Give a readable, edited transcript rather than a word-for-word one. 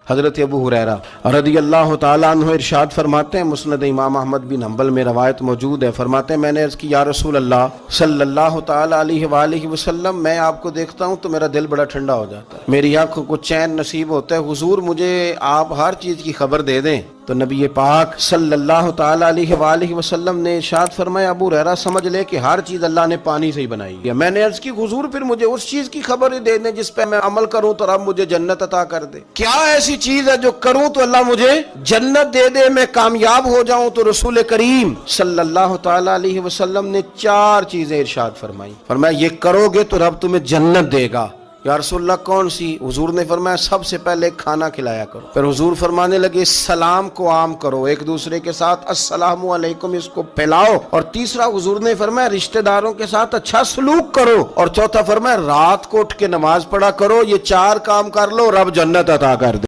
حضرت ابو ہریرہ رضی اللہ تعالیٰ عنہ ارشاد فرماتے ہیں، مسند امام احمد بن حنبل میں روایت موجود ہے، فرماتے ہیں میں نے عرض کی یا رسول اللہ صلی اللہ تعالیٰ علیہ وآلہ وسلم، میں آپ کو دیکھتا ہوں تو میرا دل بڑا ٹھنڈا ہو جاتا ہے، میری آنکھوں کو چین نصیب ہوتا ہے، حضور مجھے آپ ہر چیز کی خبر دے دیں۔ تو نبی پاک صلی اللہ تعالیٰ علیہ وآلہ وسلم نے ارشاد فرمایا ابو ہریرہ سمجھ لے کہ ہر چیز اللہ نے پانی سے ہی بنائی ہے۔ میں نے عرض کی حضور پھر مجھے اس چیز کی خبر دے دیں جس پہ میں عمل کروں تو رب مجھے جنت عطا کر دے، کیا ایسی چیز ہے جو کروں تو اللہ مجھے جنت دے دے، میں کامیاب ہو جاؤں؟ تو رسول کریم صلی اللہ تعالیٰ علیہ وسلم نے 4 چیزیں ارشاد فرمائی، فرمایا یہ کرو گے تو رب تمہیں جنت دے گا۔ یا رسول اللہ کون سی؟ حضور نے فرمایا سب سے پہلے کھانا کھلایا کرو۔ پھر حضور فرمانے لگے سلام کو عام کرو، ایک دوسرے کے ساتھ السلام علیکم اس کو پھیلاؤ، اور تیسرا حضور نے فرمایا رشتہ داروں کے ساتھ اچھا سلوک کرو، اور چوتھا فرمایا رات کو اٹھ کے نماز پڑھا کرو۔ یہ 4 کام کر لو رب جنت عطا کر دے۔